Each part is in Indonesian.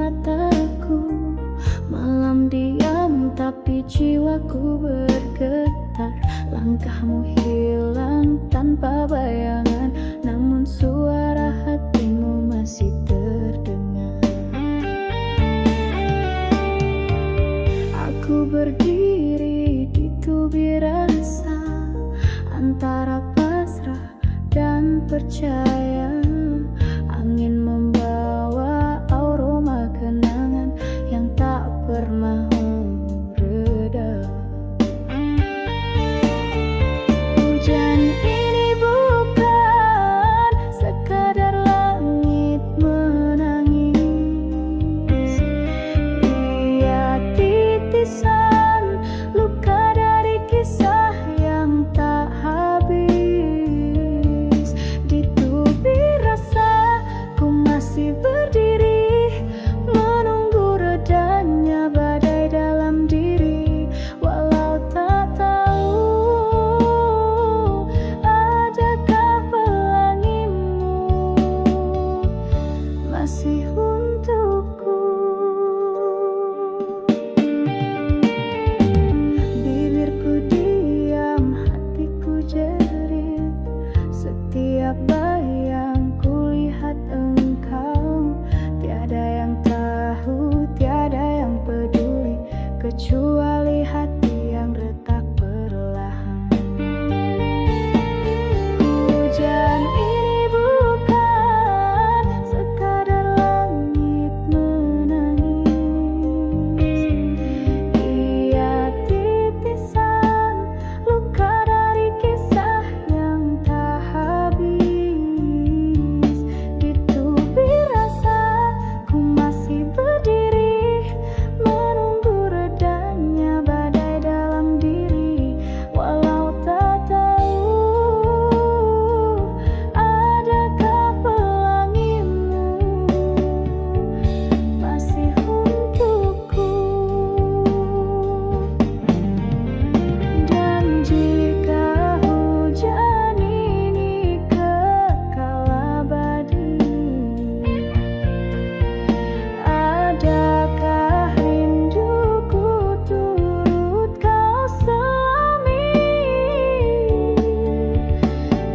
mataku. Malam diam tapi jiwaku bergetar. Langkahmu hilang tanpa bayangan, namun suara hatimu masih terdengar. Aku berdiri di tubir rasa, antara pasrah dan percaya. Angin membawa aroma kenangan yang tak pernah reda. Hujan ini bukan sekadar langit menangis. Ia titisan luka dari kisah yang tak habis. Di tubir rasa ku masih berdiri, menunggu redanya badai dalam diri. Walau tak tahu adakah pelangimu masih untukku. Bibirku diam, hatiku jerit. Setiap bayang kulihat engkau. Tiada yang tahu, tiada yang peduli, kecuali hati yang retak perlahan. Hujan ini bukan sekadar langit menangis. Ia titisan luka dari kisah yang tak habis. Di tubir rasa ku masih berdiri, menunggu redanya badai dalam diri. Walau tak tahu adakah pelangimu masih untukku. Dan jika hujan ini kekal abadi, adakah rinduku turut kau selami?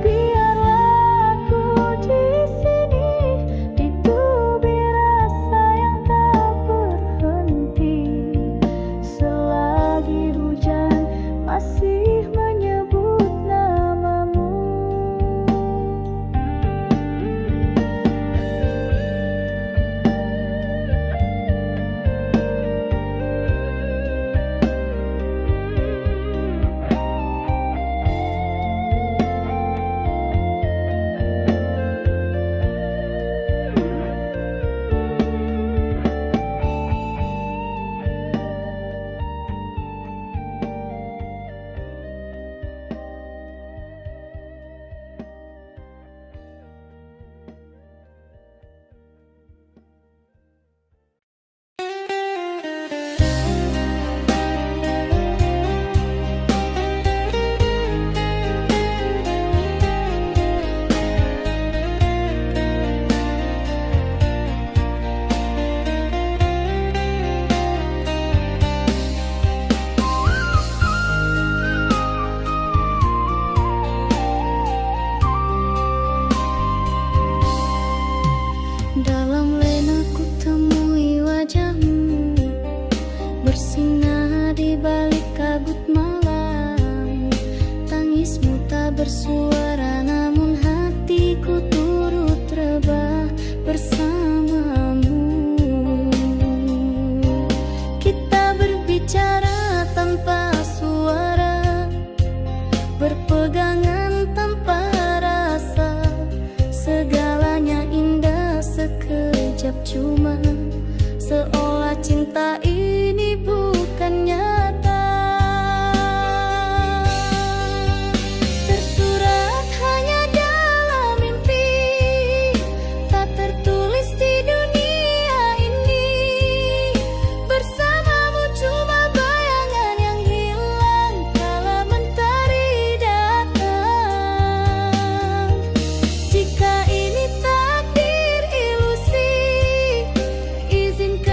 Biarlah aku di sini, di tubir rasa yang tak berhenti, selagi hujan masih menyebut namamu. Dalam lena ku temui wajahmu, bersinar di balik kabut malam. Tangismu tak bersuara, namun hatiku turut rebah bersamamu. Kita berbicara tanpa suara, berpegangan tanpa rasa. Segalanya indah sekejap, cuma seolah cinta ini bukan nyata. Tersurat hanya dalam mimpi, tak tertulis di dunia ini. Bersamamu cuma bayangan yang hilang kala mentari datang. Jika ini takdir ilusi, izinkan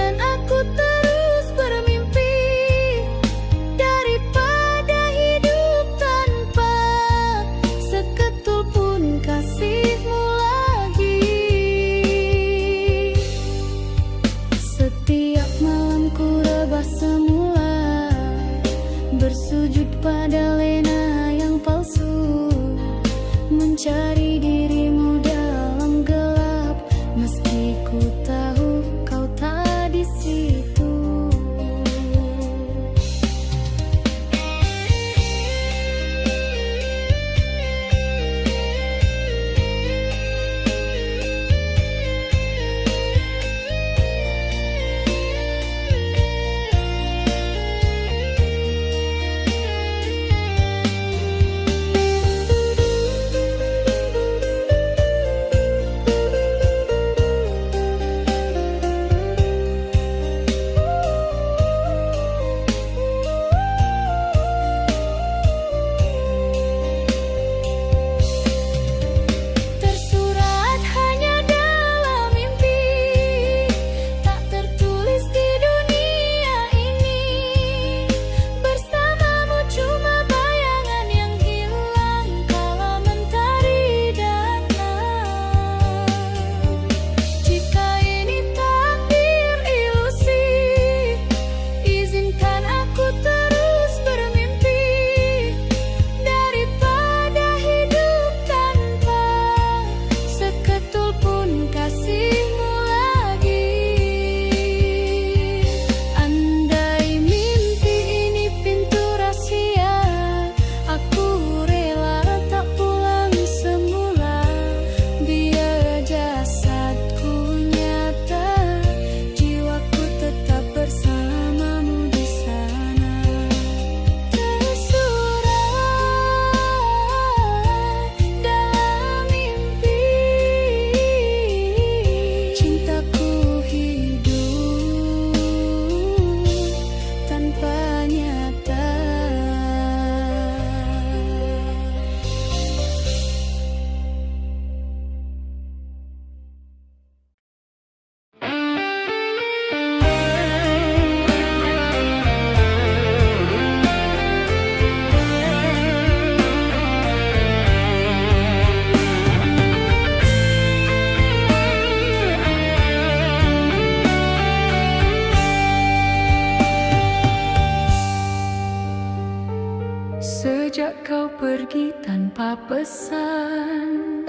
kau pergi tanpa pesan,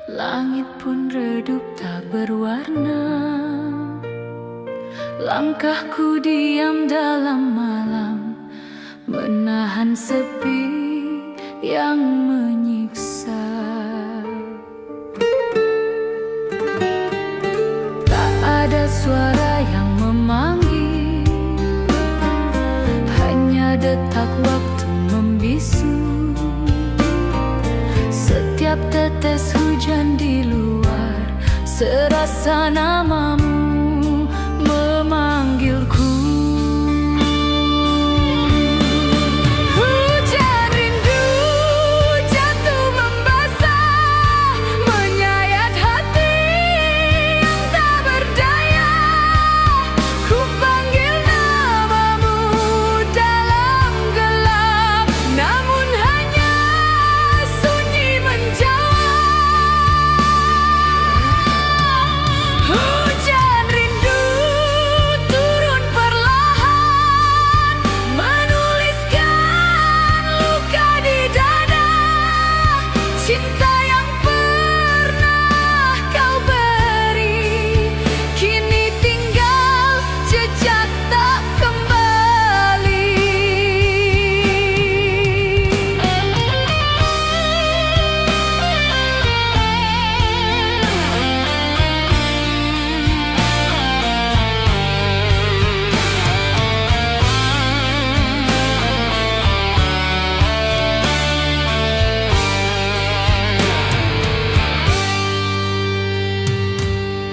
langit pun redup tak berwarna. Langkahku diam dalam malam, menahan sepi yang menyiksa. Tak ada suara yang memanggil, hanya detak waktu membisu. Setiap tetes hujan di luar, serasa namamu memanggilku. Hujan rindu jatuh membasah, menyayat hati yang tak berdaya. Ku panggil namamu dalam gelap, namun hanya sunyi menjawab. Hujan rindu turun perlahan, menuliskan luka di dada. Cinta yang pernah kau beri, kini tinggal jejak tak kembali.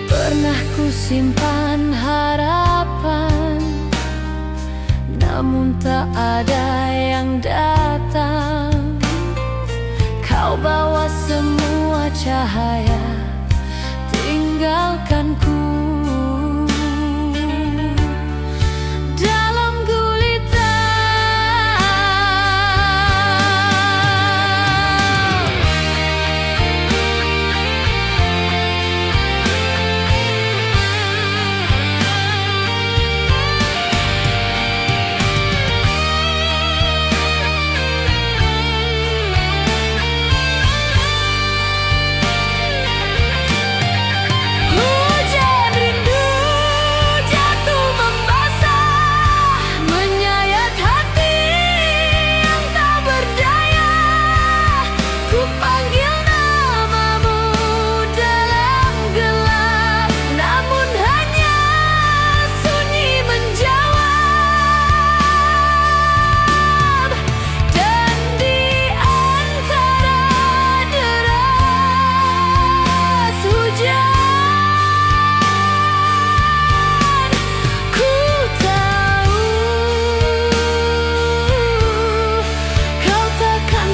Pernah ku simpan harapan, namun tak ada yang datang. Kau bawa semua cahaya, tinggalkanku dalam gulita. Hujan rindu jatuh membasah, menyayat hati yang tak berdaya. Ku panggil namamu dalam gelap, namun hanya sunyi menjawab. Dan di antara deras hujan, ku tahu kau takkan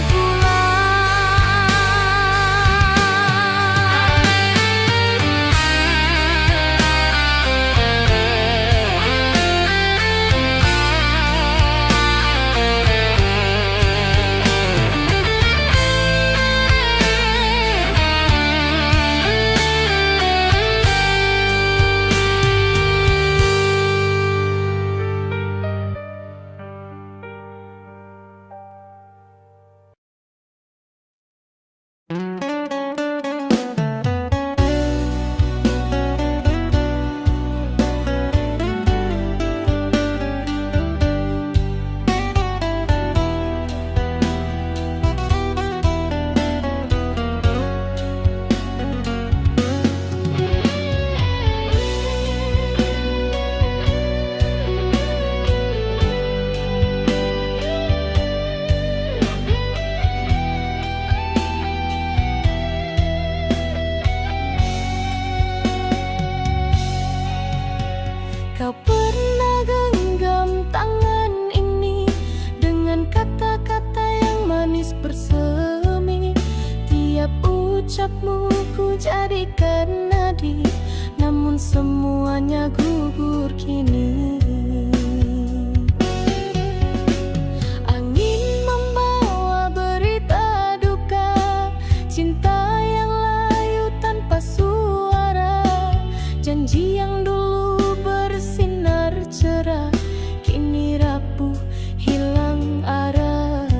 Kau pernah genggam tangan ini dengan kata-kata yang manis bersemi. Tiap ucapmu ku jadikan nadi, namun semuanya gugur kini. Angin membawa berita duka, cinta yang layu tanpa suara. Janji yang dulu bersinar cerah, kini rapuh hilang arah.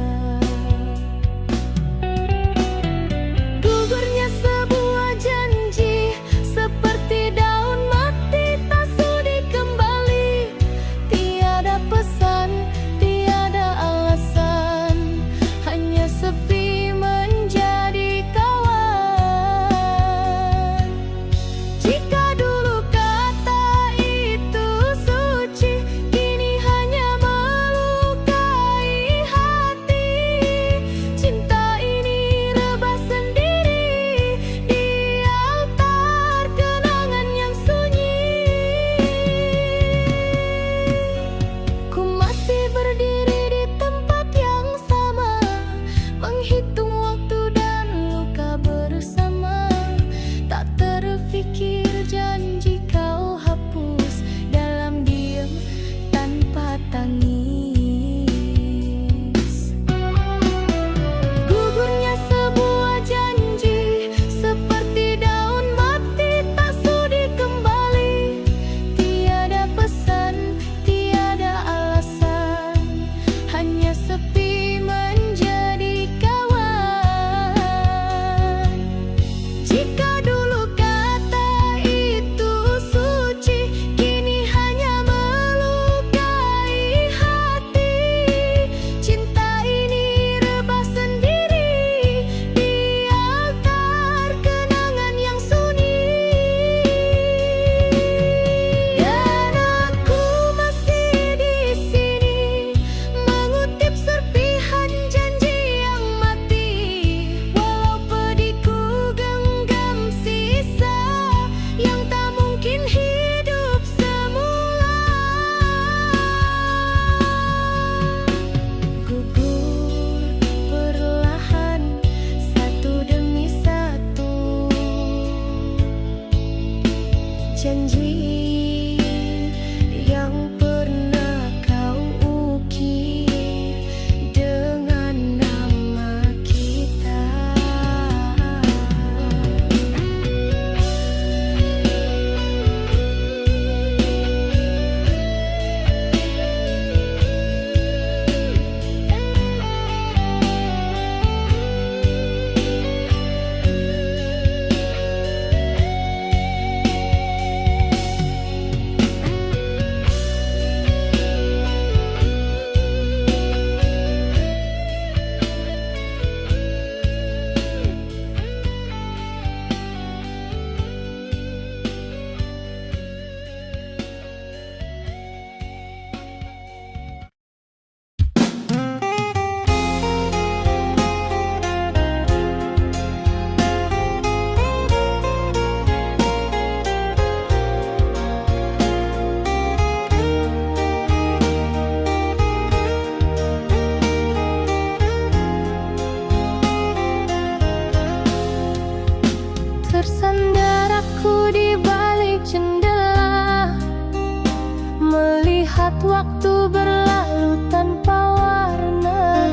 waktu berlalu tanpa warna.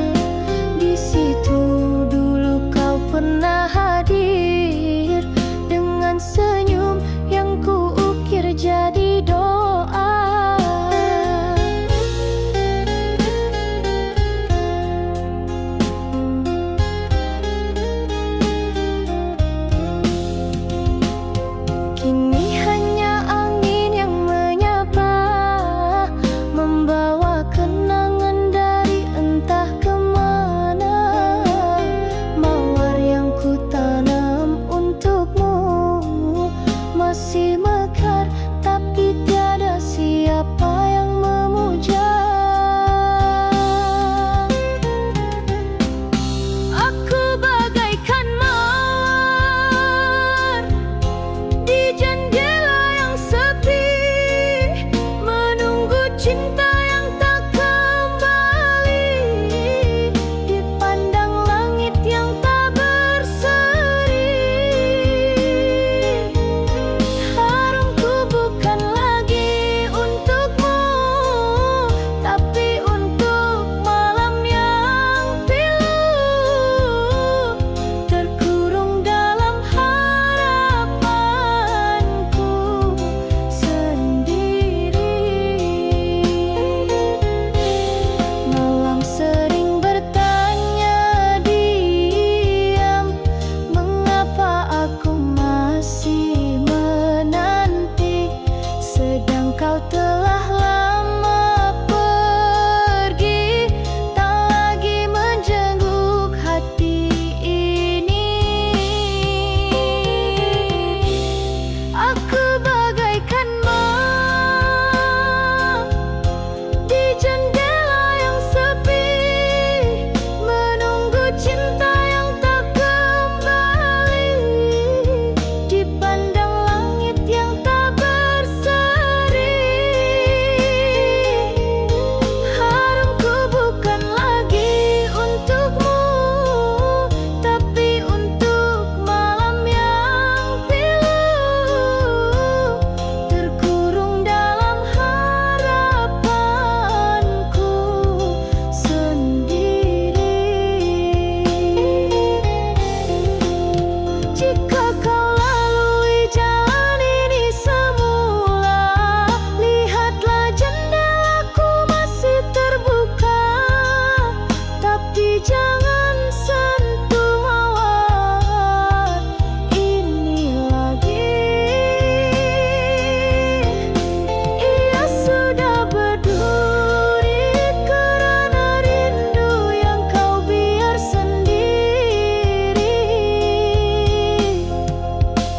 Di situ dulu kau pernah hadir dengan senyum yang kuukir jadi doa. Kini hanya angin yang menyapa, membawa kenangan dari entah kemana. Mawar yang ku tanam untukmu masih mekar, tapi tiada siapa yang memuja. Aku bagaikan mawar di jendela yang sepi, menunggu cinta yang tak kembali, dipandang langit yang tak berseri. Harumku bukan lagi untukmu, tapi untuk malam yang pilu, terkurung dalam harapanku sendiri. Malam sering bertanya diam, mengapa aku masih menanti, sedang kau telah lama pergi, tak lagi menjenguk hati ini. Aku bagaikan mawar di jendela yang sepi, menunggu cinta yang tak kembali, dipandang langit yang tak berseri. Harumku bukan lagi untukmu, tapi untuk malam yang pilu, terkurung dalam harapanku sendiri. Jika kau lalui jalan ini semula, lihatlah jendelaku masih terbuka, tapi jangan sentuh mawar ini lagi. Ia sudah berduri kerana rindu yang kau biar sendiri.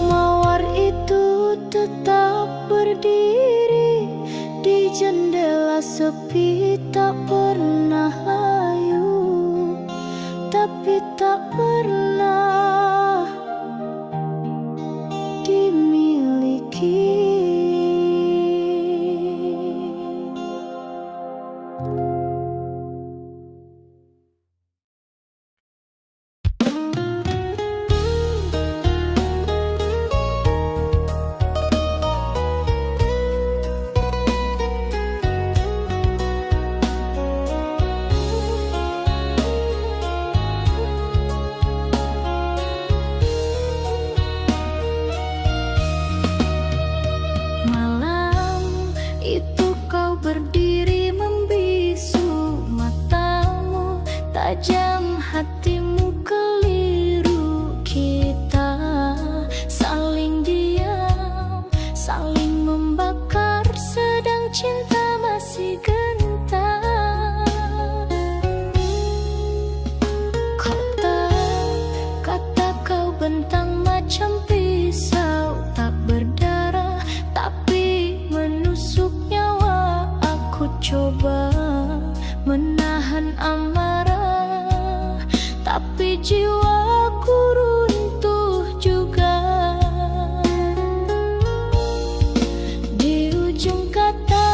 Mawar itu tetap berdiri di jendela sepi, tak pernah layu, tapi tak pernah dimiliki. Malam itu kau berdiri membisu, matamu tajam, hatimu keliru. Kita saling diam, saling membakar, sedang cinta masih gentar. Kata kau bentang macam pisau, tak berdarah tapi menusuk nyawa. Aku coba menahan amarah, tapi jiwaku runtuh juga. Di ujung kata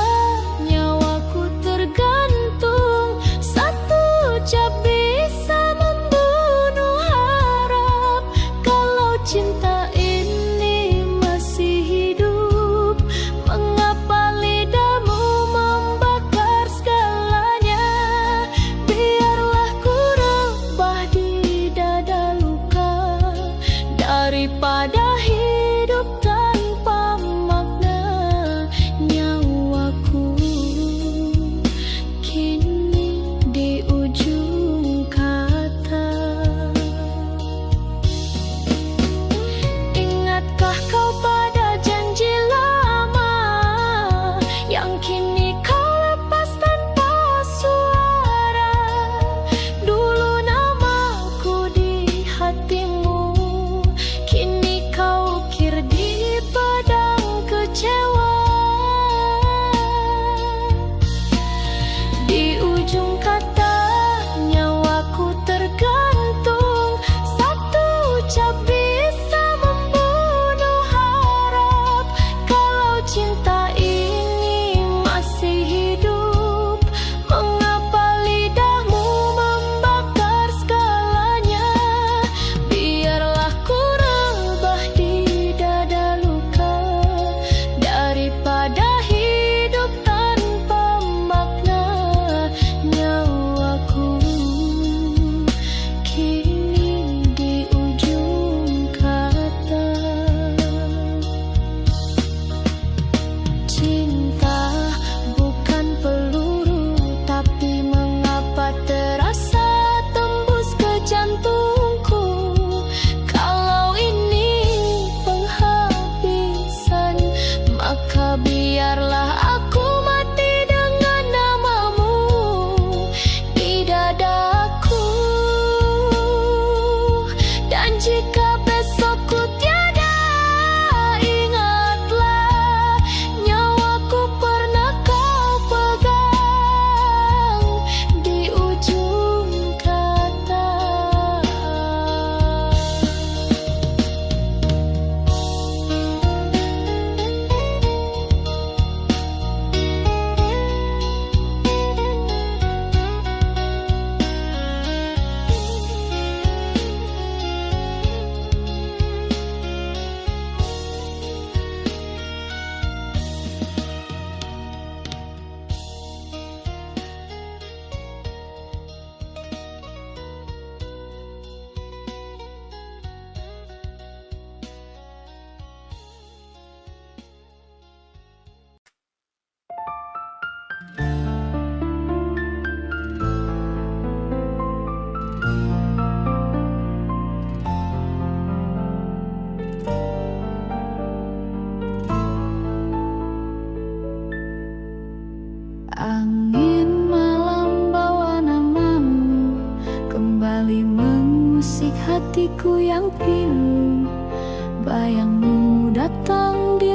nyawaku tergantung, satu ucap bisa membunuh harap. Kalau cinta ini masih hidup, mengapa lidahmu membakar? daripada hidup tanpa makna. Nyawaku kini di ujung kata. Ingatkah kau pada janji lama yang kini kau lepas tanpa suara? Dulu namaku di hatimu, kini kau ukir di padang kecewa. Di ujung kata nyawaku tergantung, satu ucap bisa membunuh harap. Kalau cinta ini masih hidup, mengapa lidahmu membakar segalanya? Biarlah ku rebah di dada luka, daripada hidup tanpa makna. Nyawaku kini di ujung kata. Cinta bukan peluru, tapi mengapa terasa tembus ke jantungku? Kalau ini penghabisan, maka biarlah aku mati dengan namamu di dadaku. Dan jika besok ku tiada, ingatlah nyawaku pernah kau pegang di ujung kata. Angin malam bawa namamu, kembali mengusik hatiku yang pilu. Bayangmu datang di